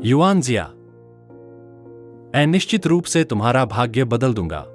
युआनजिया, मैं निश्चित रूप से तुम्हारा भाग्य बदल दूंगा।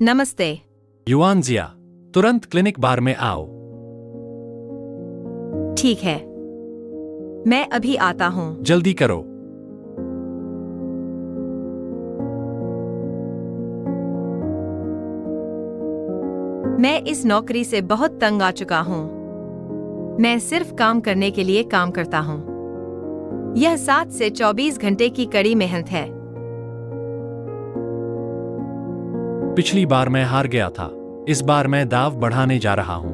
नमस्ते। युआनजिया, तुरंत क्लिनिक बार में आओ। ठीक है, मैं अभी आता हूँ। जल्दी करो। मैं इस नौकरी से बहुत तंग आ चुका हूँ। मैं सिर्फ काम करने के लिए काम करता हूँ। यह 7 से 24 घंटे की कड़ी मेहनत है। पिछली बार मैं हार गया था, इस बार मैं दाव बढ़ाने जा रहा हूं।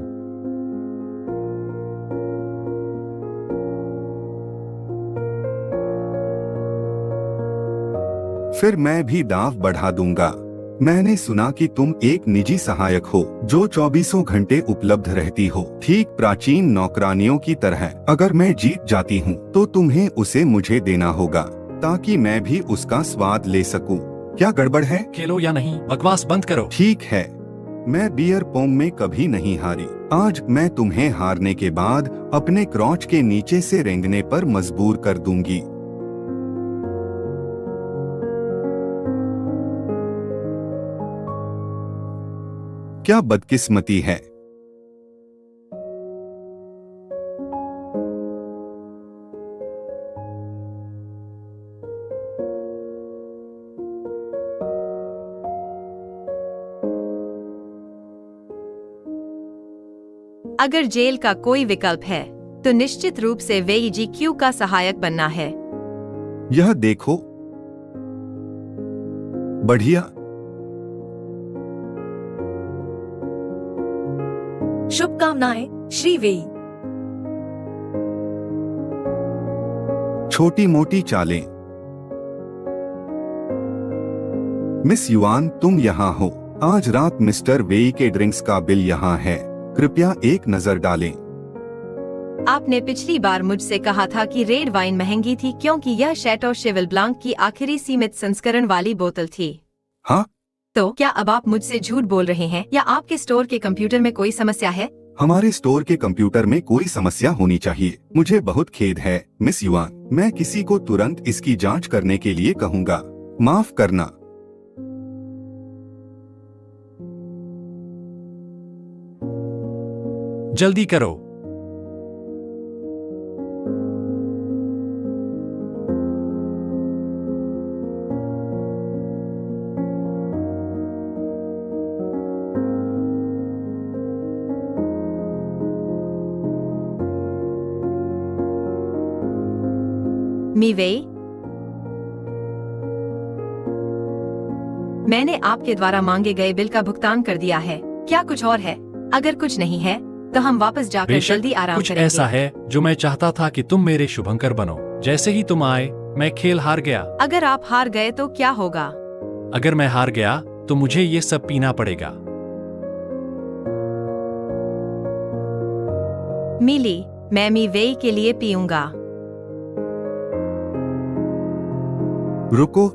फिर मैं भी दाव बढ़ा दूंगा। मैंने सुना कि तुम एक निजी सहायक हो जो 24 घंटे उपलब्ध रहती हो, ठीक प्राचीन नौकरानियों की तरह। अगर मैं जीत जाती हूँ तो तुम्हें उसे मुझे देना होगा ताकि मैं भी उसका स्वाद ले सकूं। क्या गड़बड़ है? खेलो या नहीं, बकवास बंद करो। ठीक है, मैं बियर पोंग में कभी नहीं हारी। आज मैं तुम्हें हारने के बाद अपने क्रॉच के नीचे से रेंगने पर मजबूर कर दूंगी। क्या बदकिस्मती है। अगर जेल का कोई विकल्प है तो निश्चित रूप से वेईजीक्यू का सहायक बनना है। यह देखो, बढ़िया। शुभकामनाएं श्री वेई। छोटी मोटी चालें। मिस युआन, तुम यहाँ हो। आज रात मिस्टर वेई के ड्रिंक्स का बिल यहाँ है, कृपया एक नजर डालें। आपने पिछली बार मुझसे कहा था कि रेड वाइन महंगी थी क्योंकि यह शैटो शिविल ब्लांक की आखिरी सीमित संस्करण वाली बोतल थी। हाँ? तो क्या अब आप मुझसे झूठ बोल रहे हैं या आपके स्टोर के कंप्यूटर में कोई समस्या है? हमारे स्टोर के कंप्यूटर में कोई समस्या होनी चाहिए। मुझे बहुत खेद है मिस युआन, मैं किसी को तुरंत इसकी जांच करने के लिए कहूँगा। माफ करना। जल्दी करो। मीवेई, मैंने आपके द्वारा मांगे गए बिल का भुगतान कर दिया है। क्या कुछ और है? अगर कुछ नहीं है तो हम वापस जाकर बेशक, जल्दी आराम कुछ करेंगे। ऐसा है जो मैं चाहता था कि तुम मेरे शुभंकर बनो। जैसे ही तुम आए मैं खेल हार गया। अगर आप हार गए तो क्या होगा? अगर मैं हार गया तो मुझे ये सब पीना पड़ेगा। मिली, मैं मी वेई के लिए पीऊंगा। रुको,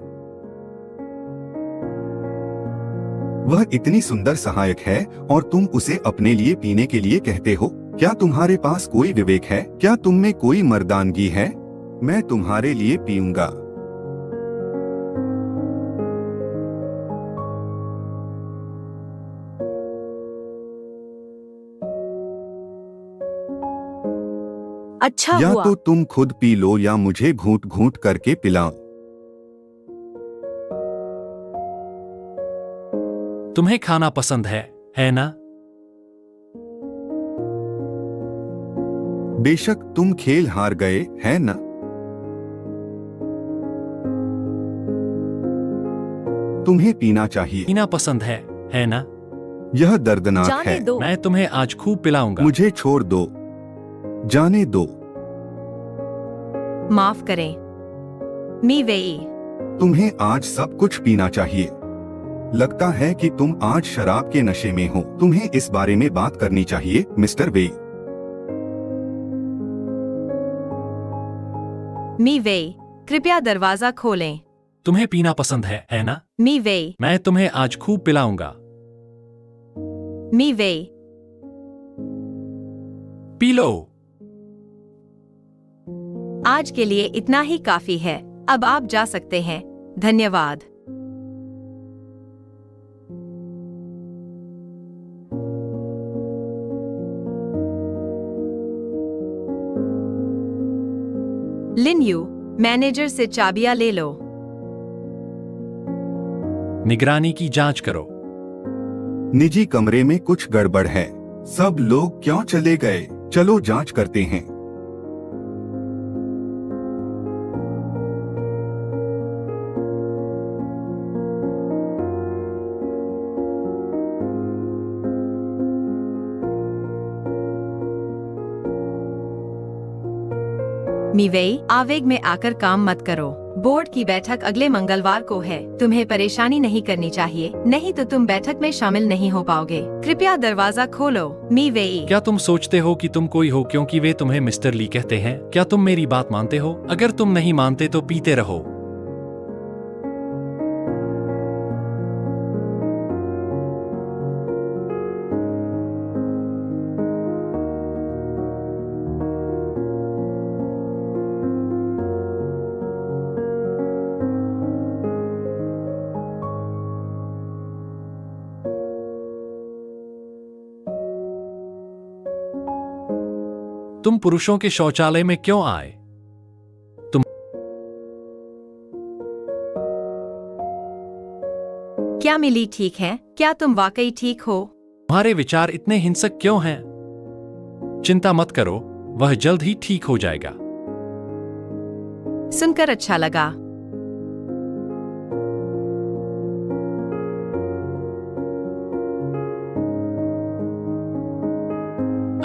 वह इतनी सुंदर सहायक है और तुम उसे अपने लिए पीने के लिए कहते हो? क्या तुम्हारे पास कोई विवेक है? क्या तुम में कोई मर्दानगी है? मैं तुम्हारे लिए पीऊंगा। अच्छा या हुआ। तो तुम खुद पी लो या मुझे घूंट घूंट करके पिलाओ। तुम्हें खाना पसंद है ना? बेशक तुम खेल हार गए, है ना? तुम्हें पीना चाहिए। पीना पसंद है ना? यह दर्दनाक जाने है। दो। मैं तुम्हें आज खूब पिलाऊंगा। मुझे छोड़ दो, जाने दो। माफ करें, मी वेई। तुम्हें आज सब कुछ पीना चाहिए। लगता है कि तुम आज शराब के नशे में हो। तुम्हें इस बारे में बात करनी चाहिए, मिस्टर वेई। मी वेई, कृपया दरवाजा खोलें। तुम्हें पीना पसंद है ना? मी वेई, मैं तुम्हें आज खूब पिलाऊंगा। मी वेई। P low. आज के लिए इतना ही काफी है। अब आप जा सकते हैं। धन्यवाद। लिन यू, मैनेजर से चाबियां ले लो। निगरानी की जांच करो। निजी कमरे में कुछ गड़बड़ है। सब लोग क्यों चले गए? चलो जांच करते हैं। मी वेई, आवेग में आकर काम मत करो। बोर्ड की बैठक अगले मंगलवार को है। तुम्हें परेशानी नहीं करनी चाहिए, नहीं तो तुम बैठक में शामिल नहीं हो पाओगे। कृपया दरवाजा खोलो, मी वेई। क्या तुम सोचते हो कि तुम कोई हो क्योंकि वे तुम्हें मिस्टर ली कहते हैं? क्या तुम मेरी बात मानते हो? अगर तुम नहीं मानते तो पीते रहो। तुम पुरुषों के शौचालय में क्यों आए? क्या मिली ठीक है? क्या तुम वाकई ठीक हो? तुम्हारे विचार इतने हिंसक क्यों हैं? चिंता मत करो, वह जल्द ही ठीक हो जाएगा। सुनकर अच्छा लगा।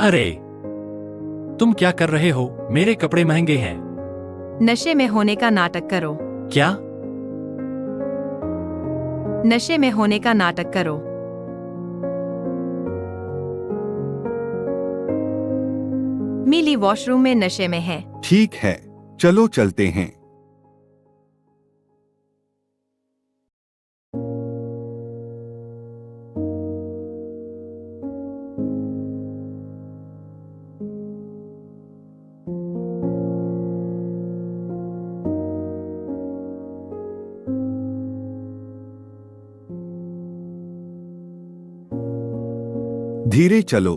अरे, तुम क्या कर रहे हो? मेरे कपड़े महंगे हैं। नशे में होने का नाटक करो। क्या? नशे में होने का नाटक करो। मिली वॉशरूम में नशे में है। ठीक है, चलो चलते हैं। धीरे चलो।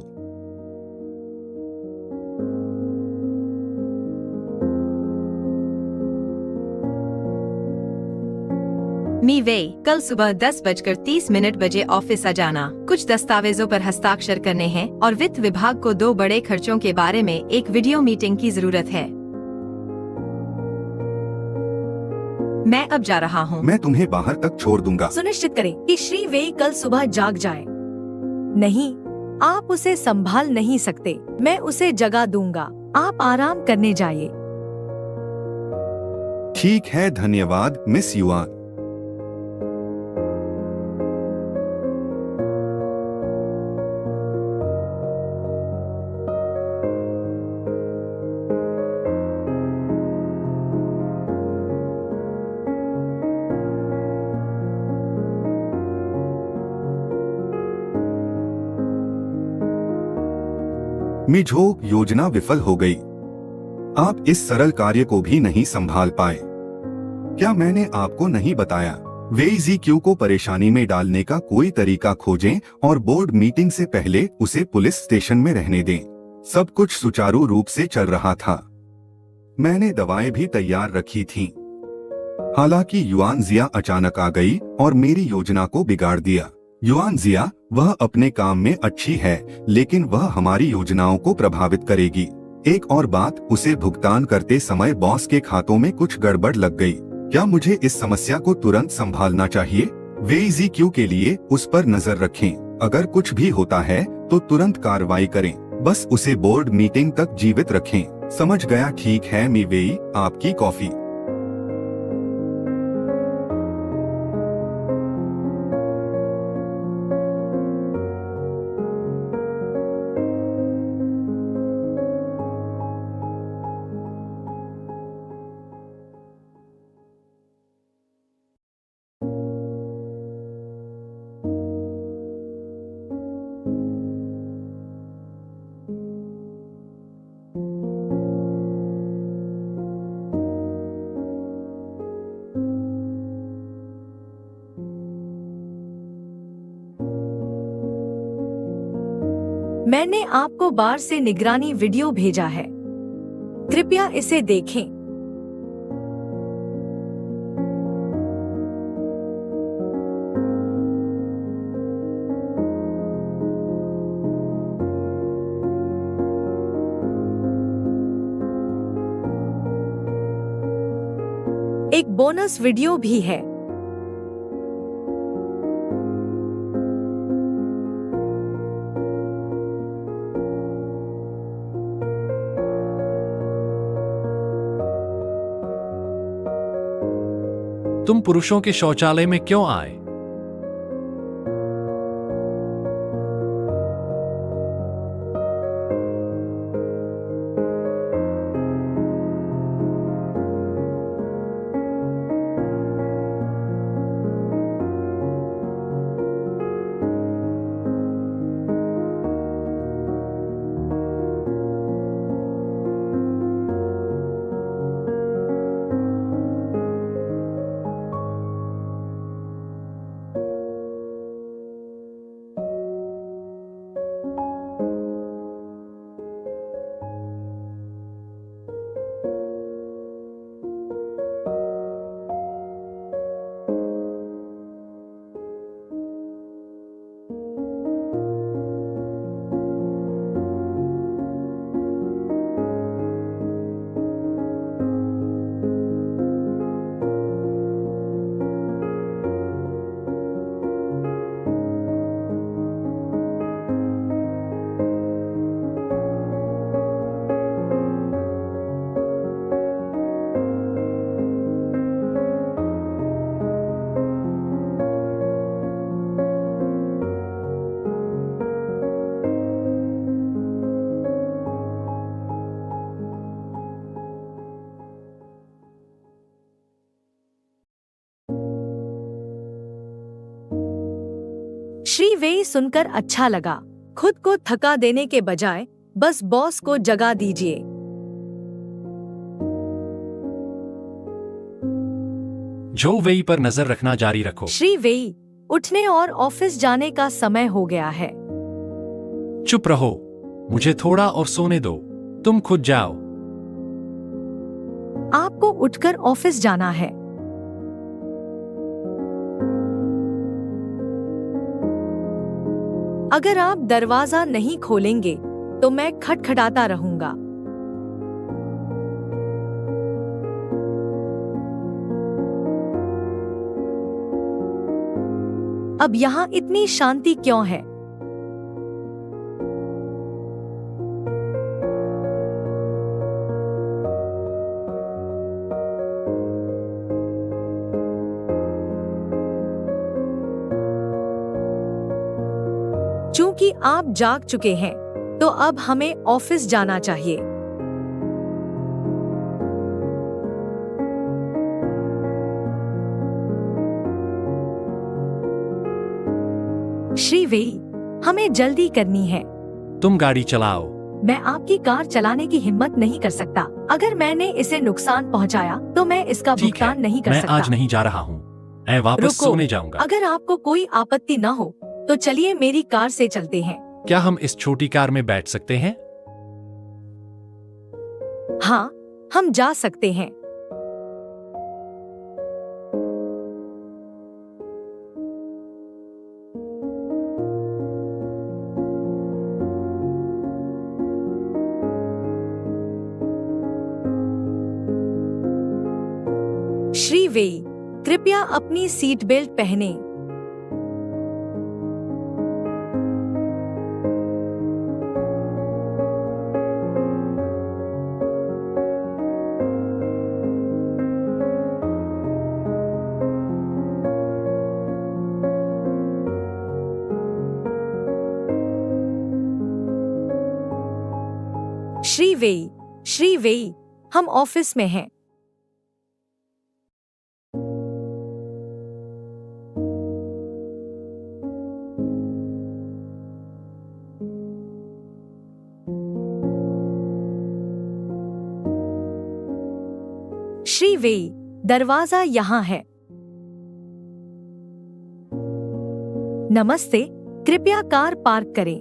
मी वेई, कल सुबह 10:30 बजे ऑफिस आ जाना। कुछ दस्तावेजों पर हस्ताक्षर करने हैं और वित्त विभाग को 2 बड़े खर्चों के बारे में एक वीडियो मीटिंग की जरूरत है। मैं अब जा रहा हूँ। मैं तुम्हें बाहर तक छोड़ दूंगा। सुनिश्चित करें कि श्री वेई कल सुबह जाग जाए। नहीं, आप उसे संभाल नहीं सकते, मैं उसे जगह दूंगा। आप आराम करने जाइए। ठीक है, धन्यवाद मिस युआन। मिझोक योजना विफल हो गई। आप इस सरल कार्य को भी नहीं संभाल पाए। क्या मैंने आपको नहीं बताया? वेइजी क्यू को परेशानी में डालने का कोई तरीका खोजें और बोर्ड मीटिंग से पहले उसे पुलिस स्टेशन में रहने दें। सब कुछ सुचारू रूप से चल रहा था। मैंने दवाएं भी तैयार रखी थीं। हालांकि युआन जिया अचानक आ गई और मेरी योजना को बिगाड़ दिया। युआन जिया, वह अपने काम में अच्छी है, लेकिन वह हमारी योजनाओं को प्रभावित करेगी। एक और बात, उसे भुगतान करते समय बॉस के खातों में कुछ गड़बड़ लग गई। क्या मुझे इस समस्या को तुरंत संभालना चाहिए? वेइजी क्यू के लिए उस पर नजर रखें। अगर कुछ भी होता है तो तुरंत कार्रवाई करें। बस उसे बोर्ड मीटिंग तक जीवित रखें। समझ गया? ठीक है मी वेई, आपकी कॉफी। मैंने आपको बार से निगरानी वीडियो भेजा है, कृपया इसे देखें। एक बोनस वीडियो भी है। तुम पुरुषों के शौचालय में क्यों आए? श्री वेई सुनकर अच्छा लगा। खुद को थका देने के बजाय बस बॉस को जगा दीजिए। जो वेई पर नजर रखना जारी रखो। श्री वेई, उठने और ऑफिस जाने का समय हो गया है। चुप रहो, मुझे थोड़ा और सोने दो। तुम खुद जाओ। आपको उठकर ऑफिस जाना है। अगर आप दरवाजा नहीं खोलेंगे तो मैं खटखटाता रहूंगा। अब यहाँ इतनी शांति क्यों है? चूंकि आप जाग चुके हैं, तो अब हमें ऑफिस जाना चाहिए। श्री वेई, हमें जल्दी करनी है। तुम गाड़ी चलाओ। मैं आपकी कार चलाने की हिम्मत नहीं कर सकता। अगर मैंने इसे नुकसान पहुंचाया, तो मैं इसका ठीक है, भुगतान नहीं कर मैं सकता। आज नहीं जा रहा हूँ। मैं वापस रुको, सोने जाऊंगा। अगर आपको कोई आपत्ति न हो, तो चलिए मेरी कार से चलते हैं। क्या हम इस छोटी कार में बैठ सकते हैं? हाँ, हम जा सकते हैं। श्री वेई, कृपया अपनी सीट बेल्ट पहने। श्री वेई, हम ऑफिस में हैं। श्री वेई, दरवाजा यहाँ है। नमस्ते, कृपया कार पार्क करें।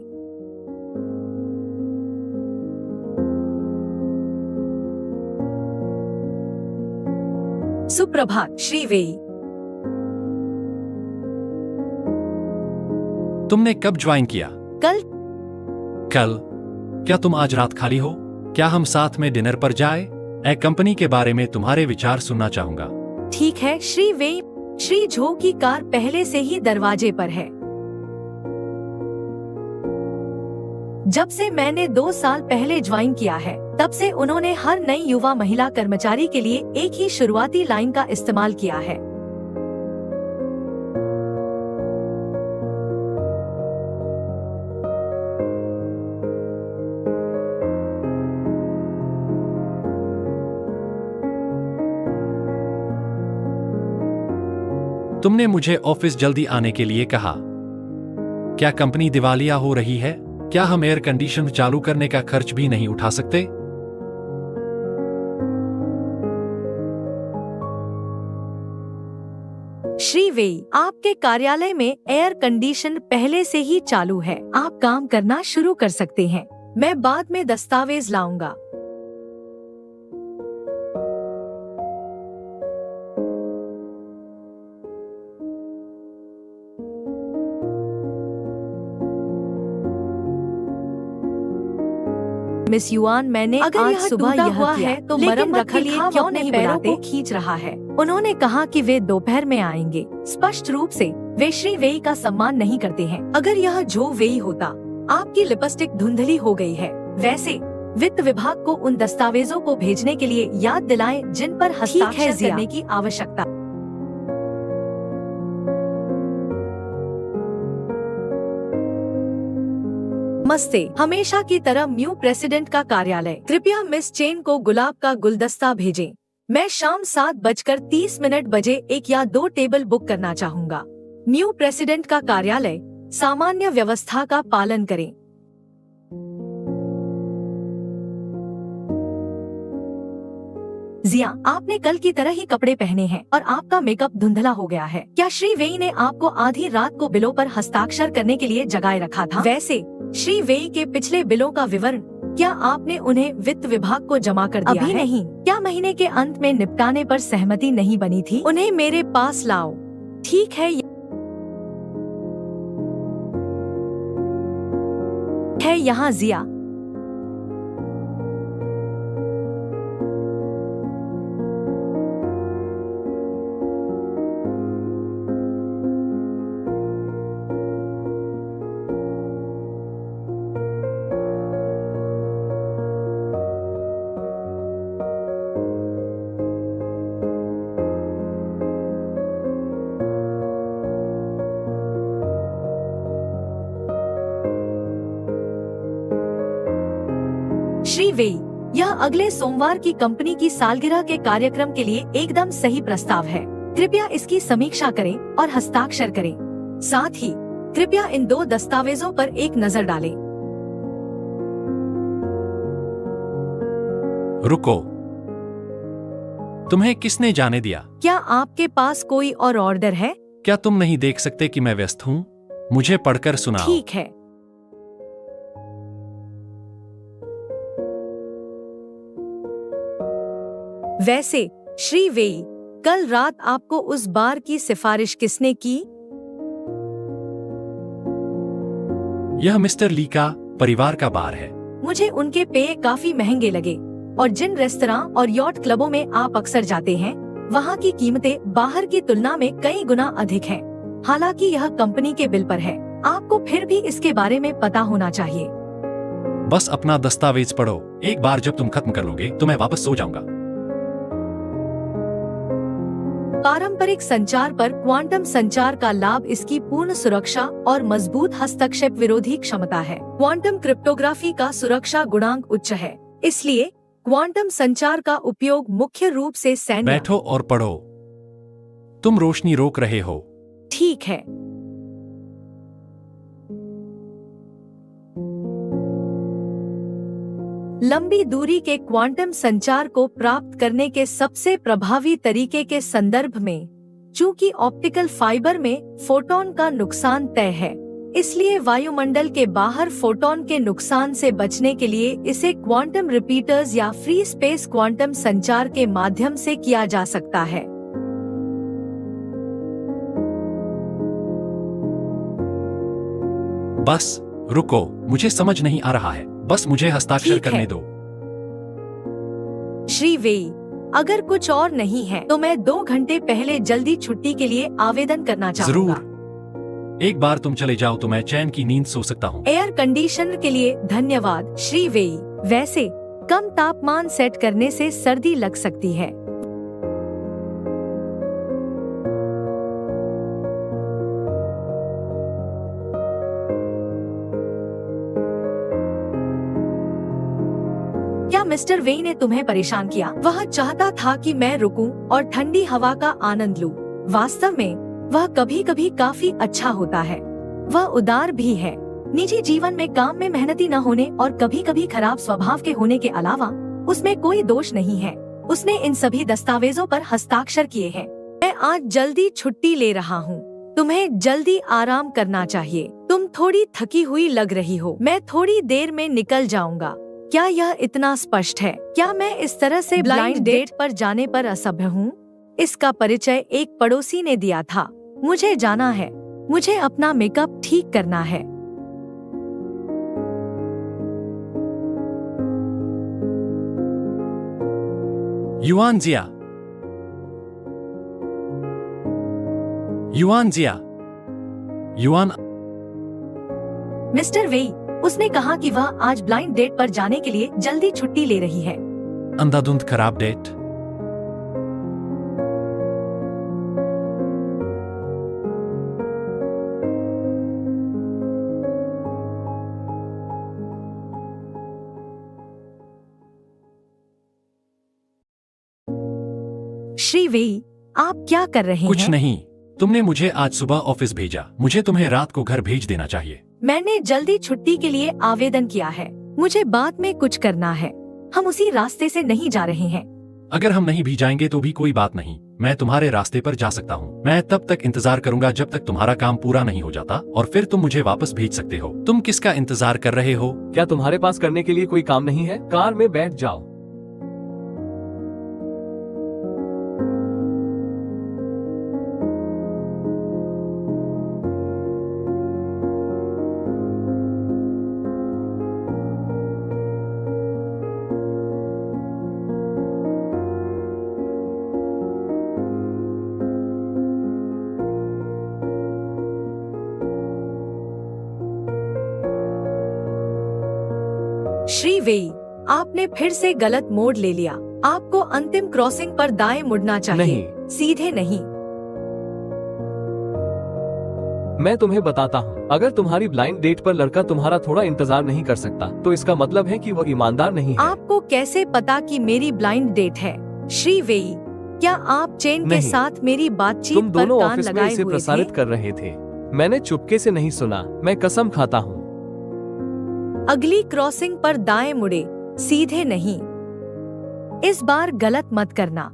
सुप्रभात श्री वेई। तुमने कब ज्वाइन किया? कल। क्या तुम आज रात खाली हो? क्या हम साथ में डिनर पर जाए? मैं कंपनी के बारे में तुम्हारे विचार सुनना चाहूंगा। ठीक है श्री वेई, श्री झो की कार पहले से ही दरवाजे पर है। जब से मैंने 2 साल पहले ज्वाइन किया है, तब से उन्होंने हर नई युवा महिला कर्मचारी के लिए एक ही शुरुआती लाइन का इस्तेमाल किया है। तुमने मुझे ऑफिस जल्दी आने के लिए कहा। क्या कंपनी दिवालिया हो रही है? क्या हम एयर कंडीशन चालू करने का खर्च भी नहीं उठा सकते? श्री वेई, आपके कार्यालय में एयर कंडीशन पहले से ही चालू है। आप काम करना शुरू कर सकते हैं। मैं बाद में दस्तावेज लाऊंगा। मिस युआन, मैंने आज सुबह यह हुआ है तो मरम्मत के लिए क्यों नहीं बुलाते? खींच रहा है। उन्होंने कहा कि वे दोपहर में आएंगे। स्पष्ट रूप से वे श्री वेई का सम्मान नहीं करते हैं। अगर यह झो वेई होता, आपकी लिपस्टिक धुंधली हो गई है। वैसे वित्त विभाग को उन दस्तावेजों को भेजने के लिए याद दिलाएं जिन पर हस्ताक्षर करने की आवश्यकता। नमस्ते, हमेशा की तरह न्यू प्रेसिडेंट का कार्यालय। कृपया मिस चेन को गुलाब का गुलदस्ता भेजें। मैं शाम 7:30 बजे 1 या 2 टेबल बुक करना चाहूँगा। न्यू प्रेसिडेंट का कार्यालय सामान्य व्यवस्था का पालन करें। जिया, आपने कल की तरह ही कपड़े पहने हैं और आपका मेकअप धुंधला हो गया है। क्या श्री वेई ने आपको आधी रात को बिलों पर हस्ताक्षर करने के लिए जगाए रखा था? वैसे श्री वेई के पिछले बिलों का विवरण क्या आपने उन्हें वित्त विभाग को जमा कर दिया? अभी नहीं। क्या महीने के अंत में निपटाने पर सहमति नहीं बनी थी? उन्हें मेरे पास लाओ। ठीक है यहाँ जिया। श्री वेई, यह अगले सोमवार की कंपनी की सालगिरह के कार्यक्रम के लिए एकदम सही प्रस्ताव है। कृपया इसकी समीक्षा करें और हस्ताक्षर करें। साथ ही कृपया इन 2 दस्तावेजों पर एक नजर डालें। रुको, तुम्हें किसने जाने दिया? क्या आपके पास कोई और ऑर्डर है? क्या तुम नहीं देख सकते कि मैं व्यस्त हूँ? मुझे पढ़कर सुनाओ। ठीक है। वैसे श्री वेई, कल रात आपको उस बार की सिफारिश किसने की? यह मिस्टर ली का परिवार का बार है। मुझे उनके पेय काफी महंगे लगे और जिन रेस्तरां और यॉट क्लबों में आप अक्सर जाते हैं, वहाँ की कीमतें बाहर की तुलना में कई गुना अधिक हैं। हालांकि यह कंपनी के बिल पर है, आपको फिर भी इसके बारे में पता होना चाहिए। बस अपना दस्तावेज पढ़ो। एक बार जब तुम खत्म कर लोगे तो मैं वापस सो जाऊंगा। पारंपरिक संचार पर क्वांटम संचार का लाभ इसकी पूर्ण सुरक्षा और मजबूत हस्तक्षेप विरोधी क्षमता है। क्वांटम क्रिप्टोग्राफी का सुरक्षा गुणांक उच्च है, इसलिए क्वांटम संचार का उपयोग मुख्य रूप से सैन्य। बैठो और पढ़ो। तुम रोशनी रोक रहे हो। ठीक है। लंबी दूरी के क्वांटम संचार को प्राप्त करने के सबसे प्रभावी तरीके के संदर्भ में, चूंकि ऑप्टिकल फाइबर में फोटॉन का नुकसान तय है, इसलिए वायुमंडल के बाहर फोटॉन के नुकसान से बचने के लिए इसे क्वांटम रिपीटर्स या फ्री स्पेस क्वांटम संचार के माध्यम से किया जा सकता है। बस रुको, मुझे समझ नहीं आ रहा है। बस मुझे हस्ताक्षर करने दो। श्री वेई, अगर कुछ और नहीं है तो मैं 2 घंटे पहले जल्दी छुट्टी के लिए आवेदन करना चाहूँगा। जरूर। एक बार तुम चले जाओ तो मैं चैन की नींद सो सकता हूँ। एयर कंडीशनर के लिए धन्यवाद श्री वेई। वैसे कम तापमान सेट करने से सर्दी लग सकती है। क्या मिस्टर वेई ने तुम्हें परेशान किया? वह चाहता था कि मैं रुकूं और ठंडी हवा का आनंद लूं। वास्तव में वह कभी कभी काफी अच्छा होता है। वह उदार भी है। निजी जीवन में काम में मेहनती न होने और कभी कभी खराब स्वभाव के होने के अलावा उसमें कोई दोष नहीं है। उसने इन सभी दस्तावेजों पर हस्ताक्षर किए हैं। मैं आज जल्दी छुट्टी ले रहा हूँ। तुम्हें जल्दी आराम करना चाहिए। तुम थोड़ी थकी हुई लग रही हो। मैं थोड़ी देर में निकल जाऊंगा। क्या यह इतना स्पष्ट है? क्या मैं इस तरह से ब्लाइंड डेट पर जाने पर असभ्य हूँ? इसका परिचय एक पड़ोसी ने दिया था। मुझे जाना है। मुझे अपना मेकअप ठीक करना है। युआन जिया, युआन जिया, युआन। मिस्टर वेई, उसने कहा कि वह आज ब्लाइंड डेट पर जाने के लिए जल्दी छुट्टी ले रही है। अंधाधुंध खराब डेट। श्री वेई, आप क्या कर रहे हैं? कुछ नहीं। तुमने मुझे आज सुबह ऑफिस भेजा। मुझे तुम्हें रात को घर भेज देना चाहिए। मैंने जल्दी छुट्टी के लिए आवेदन किया है। मुझे बाद में कुछ करना है। हम उसी रास्ते से नहीं जा रहे हैं। अगर हम नहीं भी जाएंगे तो भी कोई बात नहीं। मैं तुम्हारे रास्ते पर जा सकता हूँ। मैं तब तक इंतजार करूंगा जब तक तुम्हारा काम पूरा नहीं हो जाता, और फिर तुम मुझे वापस भेज सकते हो। तुम किसका इंतजार कर रहे हो? क्या तुम्हारे पास करने के लिए कोई काम नहीं है? कार में बैठ जाओ। श्री वेई, आपने फिर से गलत मोड़ ले लिया। आपको अंतिम क्रॉसिंग पर दाएं मुड़ना चाहिए। नहीं। सीधे नहीं। मैं तुम्हें बताता हूँ, अगर तुम्हारी ब्लाइंड डेट पर लड़का तुम्हारा थोड़ा इंतजार नहीं कर सकता तो इसका मतलब है कि वो ईमानदार नहीं है। आपको कैसे पता कि मेरी ब्लाइंड डेट है? श्री वेई, क्या आप चेन के नहीं। साथ मेरी बातचीत तुम पर दोनों कान ऑफिस में लगाए इसे हुए प्रसारित थे? कर रहे थे। मैंने चुपके से नहीं सुना, मैं कसम खाता हूँ। अगली क्रॉसिंग पर दाएं मुड़े, सीधे नहीं। इस बार गलत मत करना।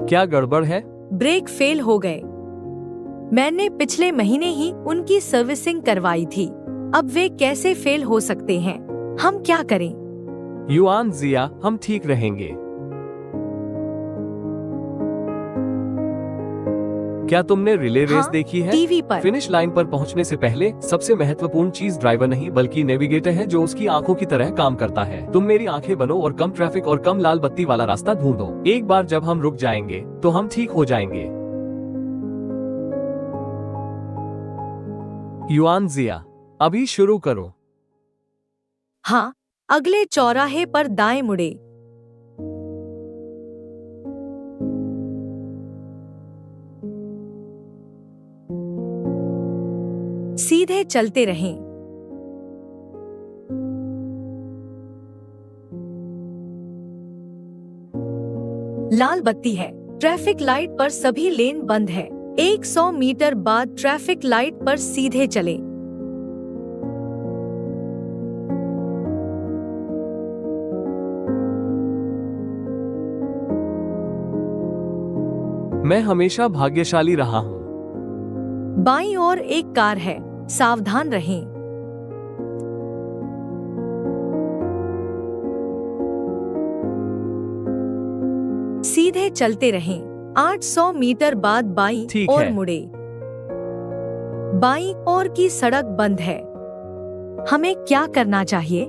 क्या गड़बड़ है? ब्रेक फेल हो गए। मैंने पिछले महीने ही उनकी सर्विसिंग करवाई थी। अब वे कैसे फेल हो सकते हैं? हम क्या करें? युआन जिया, हम ठीक रहेंगे। क्या तुमने रिले रेस हाँ, देखी है? टीवी पर। फिनिश लाइन पर पहुंचने से पहले सबसे महत्वपूर्ण चीज ड्राइवर नहीं बल्कि नेविगेटर है, जो उसकी आंखों की तरह काम करता है। तुम मेरी आंखें बनो और कम ट्रैफिक और कम लाल बत्ती वाला रास्ता ढूंढो। एक बार जब हम रुक जाएंगे तो हम ठीक हो जाएंगे। युआन जिया, अभी शुरू करो। हाँ, अगले चौराहे पर दाएं मुड़े। सीधे चलते रहें। लाल बत्ती है। ट्रैफिक लाइट पर सभी लेन बंद है। 100 मीटर बाद ट्रैफिक लाइट पर सीधे चलें। मैं हमेशा भाग्यशाली रहा हूँ। बाईं ओर एक कार है, सावधान रहें। सीधे चलते रहें। 800 मीटर बाद बाईं ठीक ओर है। मुड़े। बाईं ओर की सड़क बंद है। हमें क्या करना चाहिए?